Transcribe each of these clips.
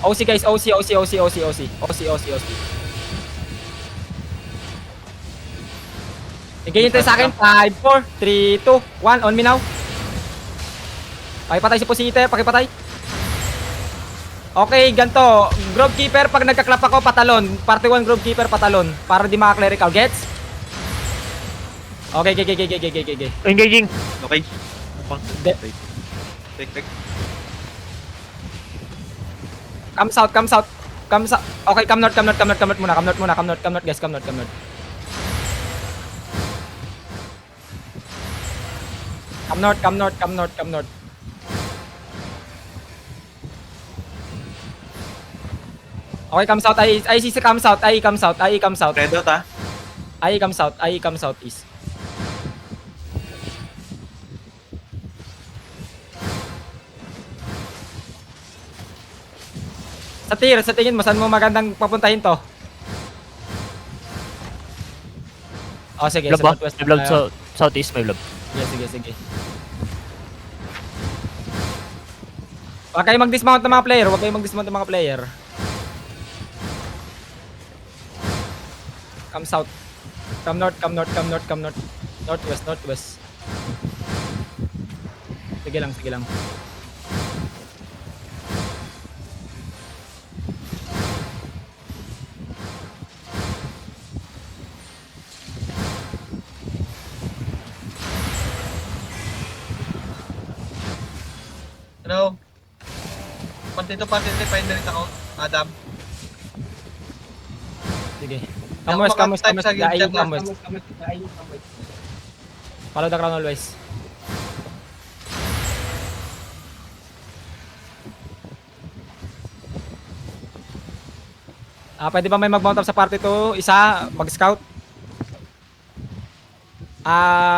OC guys, OC. Igayin tayo sa akin. 5, 4, 3, 2, 1. On me now. Pakipatay si Pusite. Pakipatay. Okay, ganto. Grove Keeper, pag nagka-clap ako, patalon. Party 1 Grove Keeper, patalon. Para di maka-clerical. Gets? Okay. Engaging. Okay. De- Take. Come south. Okay, come north muna. Come north, guys. Come north. Come north. Okay, come south. I see come south. Come south. Red out ha. Come south east. Sa tingin mo, saan mo magandang papuntahin to? Oh, sige. Blob Sa ba? northwest May blob tayo. sa southeast, may blob. Sige. Huwag kayo mag-dismount ng mga player. Come south. Come north. Northwest. Sige lang. Hello. Pantito, find rin ako. Adam. Sige. Come west. Come west. Follow the crown always. Pwede ba may mag-mount up sa party to? Isa, mag-scout.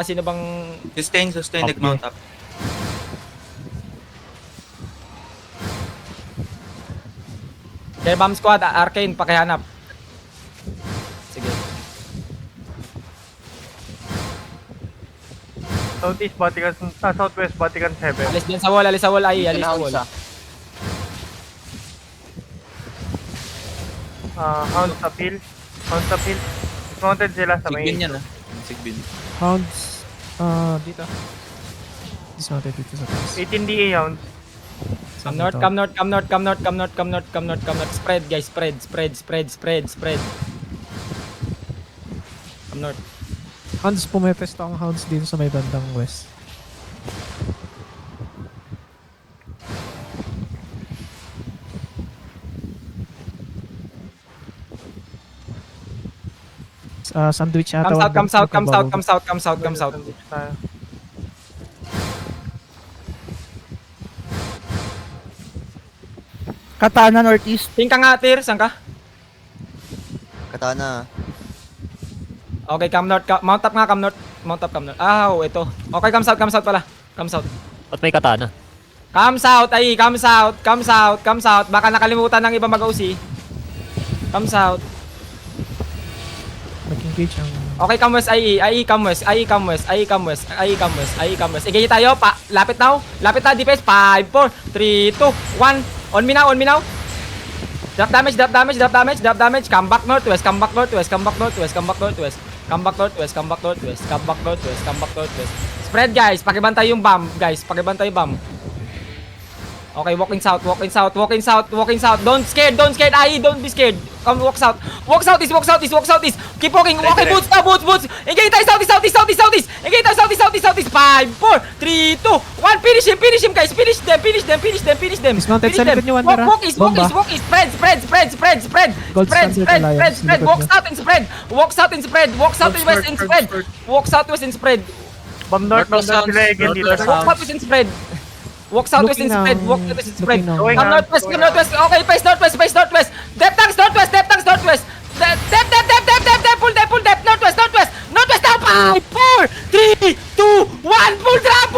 Sino bang... Sustain, Okay. nag-mount up. Care Bomb Squad, Arcane, pakihanap. Sige. Southeast Vatican, Southwest Vatican 7. Alis din sa wall, alis sa wall. Hound sa field. Mounted sila sa Sigbin main. yan ha. Sigbin. Hounds, dito. Dismounted dito sa taas. 18 DA hounds. Come north. Spread, guys. Spread. Come north. Hounds, pumepesto ang hounds dito sa may bandang west. Sandwich ata. Come south. Tayo. Katana northeast. Ting ka nga, Tir. Saan ka? Katana. Okay, come north. Mount up nga, come north. Ito. Okay, come south pala. Come south. At may katana. Come south. Baka nakalimutan ng iba mag-OC. Come south. Mag-engage ang... Okay, come west, IE, come west. Igay tayo, lapit na, defense. 5, 4, 3, 2, 1. On me now. Drop damage. Come back northwest. Spread, guys. Pakibantay yung bomb, Okay, walking south. Don't scared. IE, don't be scared. Come walk south. Walk southeast. Keep walking. Okay, boots. Engage tayo southeast. Engage tayo southeast. 5, 4, 3, 2, 1. Finish him, guys. Finish them. Dismounted sa likod niyo, Wandera. Walk east. Bomba. Spread. Gold standard alliance, likod Walk niyo. south and spread. Walk south and spread. Bomb north sila again dito. Walk southwest and spread. Walk southwest and Looking spread. now. Going Come northwest. Okay, face northwest. Depth tanks northwest. Depth. Pull depth. Northwest now. 5, 4, 3, 2, 1. Pull drop.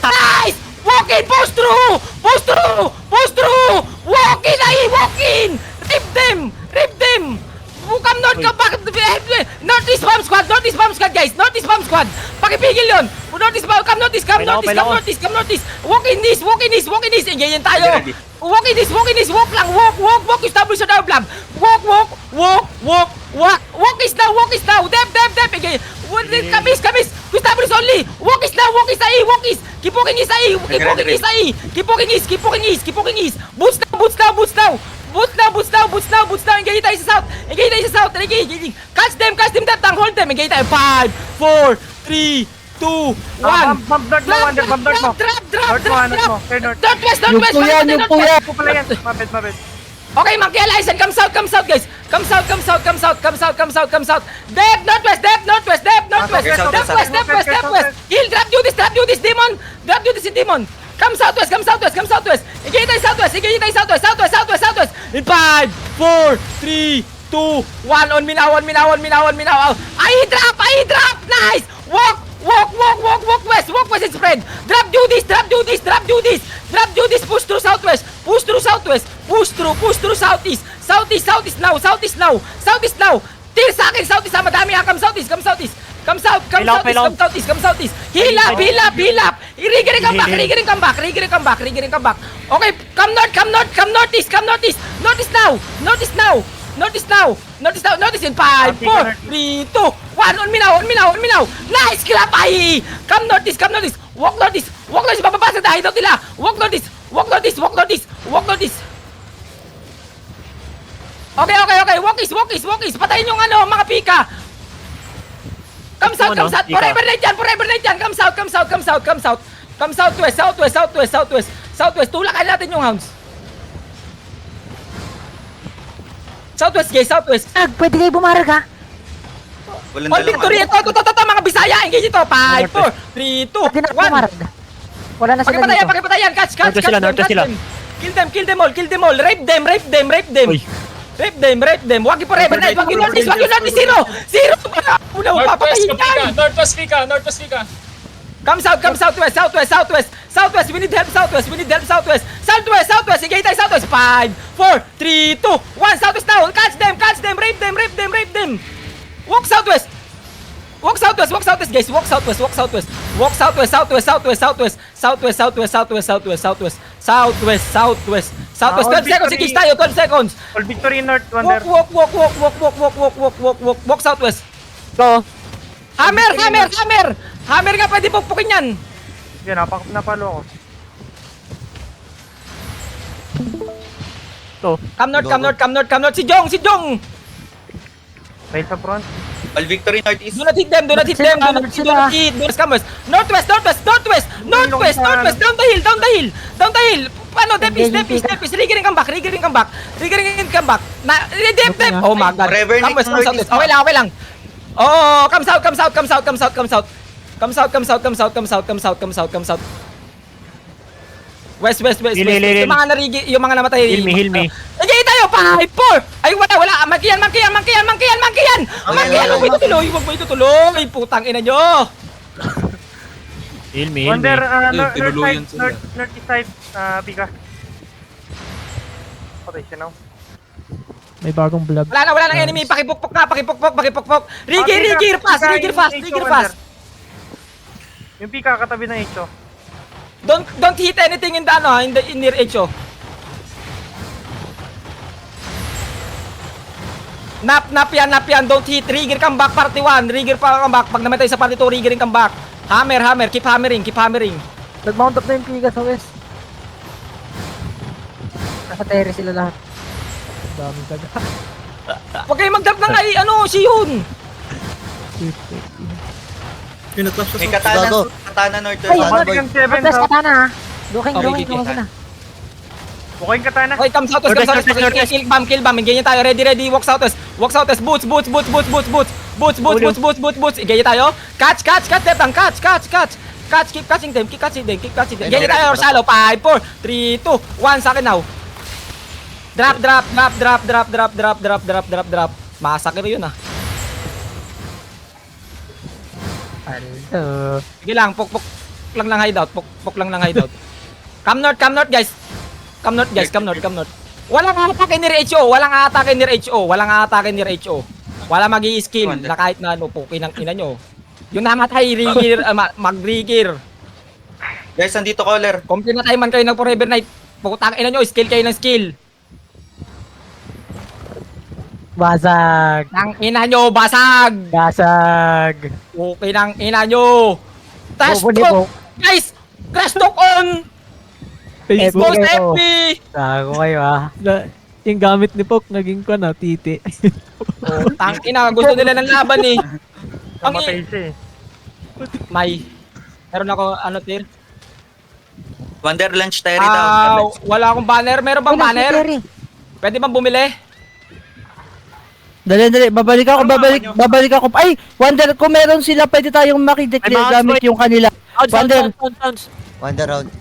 Nice. Walk in. Post through. Walk in. Rip them. Come north. Come back. Northeast bomb squad, guys. Pakipigil yun. Come northeast. Walk in this. Engayin tayo. Walk in this, walk lang, walk, establish your blob. Walk is now, dep, again. Kamis, establish only. Walk is now, walk is A, walk is. Keep walking is A, keep walking is. Boots now. Engage tayo sa south. Engage. Catch them, dep, tang, hold them. Engage tayo. 5, 4, 3, 2, 1. Bump north mo, Wonder. Bump north mo. Drop. North mo. Kay north. Northwest. Ako pala yan. Mabed. Okay, Monkey Alliance, come south, guys. Come south. Dep, northwest. Heal, drop you this, demon. Drop you this, demon. Come southwest. Engage tayo southwest. In 5, 4, 3, 2, 1. On me now. I drop. Nice. Walk west and spread. Drop you this. Push through southwest. Push through southeast. Southeast now. Till sa akin, southeast. Madami ha. Come southeast. Come southeast. Heal up. Riggering come back. Okay, come northeast. Northeast in 5, 4, 3, 2, 1. On me now. Nice, clap, ay! Come northeast. Walk northeast. Bababasa na hideout nila. Walk northeast. Okay. Walk east. Patayin yung mga pika. Come south. Forever night yan. Come southwest. Tulakan natin yung hounds. Southwest. Pwede kayo bumarag ha? Walang All victory. Ito, mga Bisaya. Engage ito. 5, 4, 3, 2, Pwede na 1. bumarag. Wala na sila dito. Pakipatayan. Catch Northwest sila. them. Kill them all. Rape them. Uy. Rape them. Wag yung forever night. Wag yung northeast. Zero. Una, papatayin yan. Northwest Vika. Come southwest. We need help southwest. Southwest. Engage tayo southwest. 5, 4, 3, 2, 1. Southwest now. Catch them. Rape them. Walk southwest, guys. Walk southwest. Southwest. 12 seconds. Engage tayo. 12 seconds. All victory north, Wonder. Walk southwest. Go. Hammer. Hammer nga, pwede pukpukin yan. Sige, napalo ako. Come north. Si Jong. May sa front. All victory northeast. Do not hit them. Come west. Northwest. Down the hill. Ano, depis. Riggering come back. Dep. Oh my god. Forever Come next west. northeast. Okay lang. Oh, come south. West. Hil. Yung mga namatay. Heal me. Nagay tayo, 5, 4. Ay, wala. Mangkiyan. Huwag mo itutuloy. Putang ina nyo. Heal me. Wonder, tinuluyan sila. northeast side, Pika. Patay siya now. May bagong blob. Wala nang enemy. Pakipukpok. Rigger fast. Yung Pika katabi ng H.O. Don't hit anything in the near edge. Nap yan. Don't hit. Rigger come back, party 1. Rigger pa come back. Pag namatay sa party 2, riggering come back. Hammer. Keep hammering. Nag-mount up na yung Piga sa west. Nasa terrace sila lahat. Daming taga. Huwag kayo mag-drop ng Shiyun. May katana northwest. Ay, Wonder. Northwest katana ha. Duking Okay. sila. Bukayin katana. Okay, come southwest. Kill bomb. Ganyan tayo. Ready. Walk southwest. Boots. Ganyan tayo. Catch. Step down. Catch. Keep catching them. Ganyan tayo. Shallow. 5, 4, 3, 2, 1. Sa akin now. Drop. Masakit yun ah. Aldo. Sige lang. Puk lang ng hideout. Come north, guys. Come north. Walang atake near HO. Wala magi-skill na kahit na pukin ang ina nyo. Yung namatay, rigger, mag-rigger. Guys, nandito caller. Complete na tayo man kayo ng Forever Night. Putang ina nyo, skill kayo ng skill. Basag. Ang ina nyo, basag. Basag. Okay ng ina nyo. Trash Bobo ni talk. Guys, trash talk on. Facebook. Post kayo. FB. Gago kayo ah. Yung gamit ni Pok, naging ko na, titi. Tang ina, gusto nila ng laban eh. Ang Namatay siya eh. May. Meron ako, ano, Tir? Wonder Lunch Terry daw. Wala akong banner. Meron bang Wala si banner? Terry. Pwede bang bumili? Dali, babalik ako. Ay, Wonder, kung meron sila, pwede tayong makideclare Ay, mouse gamit boy. yung kanila. Wonder, Wonder round.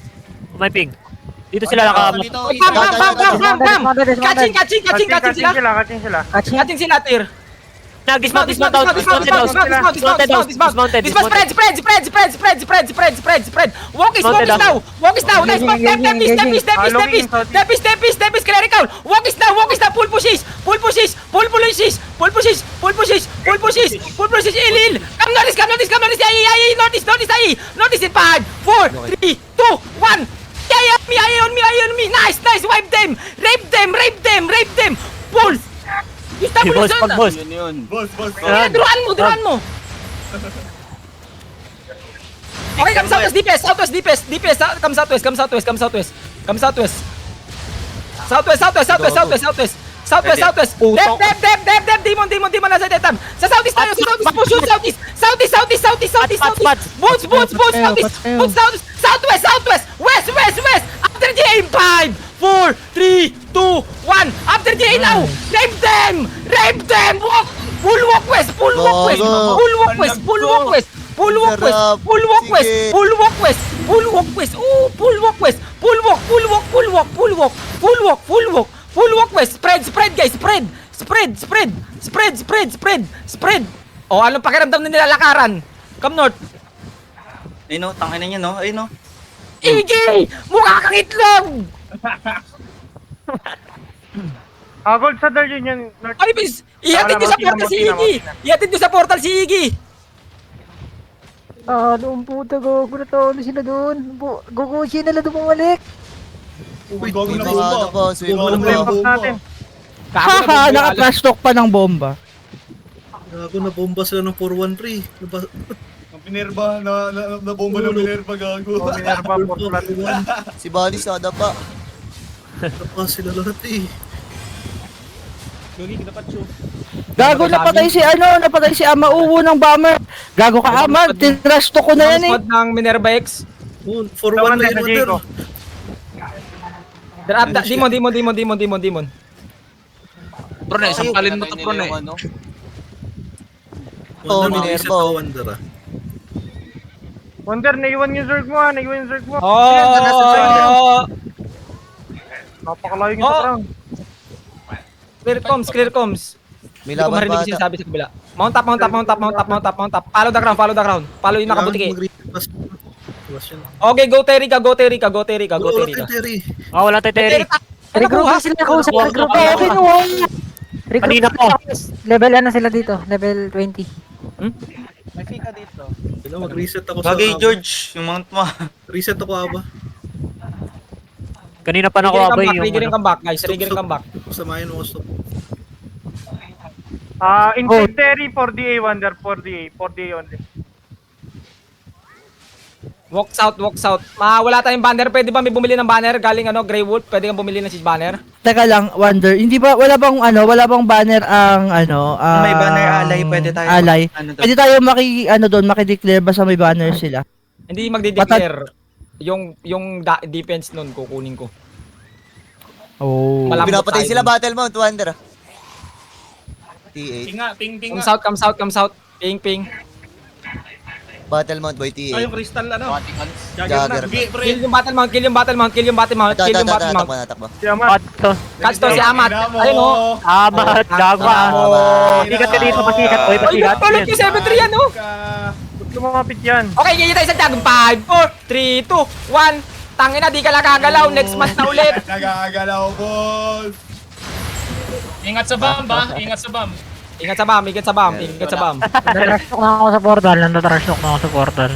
May ping. Dito sila naka... Bam! Catching sila. Catching sila. Catching. Catching sila, Tir. Dismount. Dismount. Spread. Walk is now. Nice pass. Step is clerical. Walk is now. Pull pushes. Il. Come notice. Ai. Notice in 5, 4, 3, 2, 1. Eye on me. Nice. Wipe them. Rape them. Pull. Boss. Duran mo. Okay, come southwest, DPS. Come southwest. Southwest. Dep. Demon nasa detam. Sa southeast tayo. Southeast. Boots. Southwest. West. After the aim. 5, 4, 3, 2, 1. After the aim now. Rape them. Full walk west. Spread, guys. Spread. Oh, anong pakiramdam na nilalakaran? Come north. Ayun no, tangin na niya no. Ayun no. Iggy! Mukha kang itlog! Gold sa Dark Union. North. Ay, bis! Ihatid nyo sa portal si Iggy! Ihatid nyo sa portal si Iggy! Doon puta, gago na to. Ano sila doon? Gago siya nila doon bumalik. Uy, ano po, swim mo Flame po. box natin. haha, naka-trash talk pa ng bomba. Gago na bomba sila ng 413. Ang Minerva, nabomba ng Minerva, gago. Minerva, Portland. Si Bali sada pa. Tapas sila lahat eh. Gago, napatay si Ama Uwo ng bomber. Gago ka, Ama, tinrash talk ko na yan eh. Squad ng Minerva X. 4-1 na yun, Wonder. Demon. Bro, na isang palin mo to bro na eh. Oh, Wonder, Minerva, reset oh. ka, Wonder ah. Wonder, naiwan yung Zerg mo. Napakalayo yung sa ground. Clear comms. May Hindi ko laban marinig pa yung ata. sinasabi sa kabila. Mount up. Follow the ground. Follow yung nakabutiki. Okay, go Terry ka. Wala kay Terry. Wala tayo Terry. Regroup sila ko sa regroup. Kanina po. Level ano sila dito? Level 20. Mag-reset ako sa... Bagay George, yung mount mo. Reset ako, Aba. Kanina pa nakuha yung... Triggering comeback, guys. Triggering comeback. Samayin mo ko. Inside Terry, 4DA, Wonder, 4DA only. Walk south. Wala tayong banner. Pwede ba may bumili ng banner galing Grey Wolf? Pwede kang bumili ng siege banner? Teka lang, Wonder, wala bang banner ang May banner alay, pwede tayo. Alay. Ano daw? Pwede tayo maki-declare basta may banner sila. Hindi magde-declare. Yung defense nun kukunin ko. Oh. Malambot Pinapatay tayo sila dun. Battle Mount, Wonder. T8. Come south. Ping. Battle Mount boy, T8. Crystal, ano? Jagger. Kill yung battle mount. Natakbo. Si Amat. Catch to si Amat. Ayun o. Amat, gago Pasikat ka dito, pasikat. Oy, Ay, pasikat. tulog yung 7-3 yan o. Ba't lumapit yan? Okay, ganyan tayo sa Dragon. 5, 4, 3, 2, 1. Tangin na, di ka nakagalaw. Next match na ulit. Nagagalaw, boss! Ingat sa bomb, ba? Ingat sa bomb. Ingat sa bam. Nandarash talk na ako sa portal.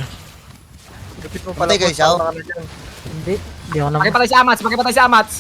Patay kayo, Xiao? Hindi. Hindi ako naman. Pakipatay si Amats, pakipatay si Amats.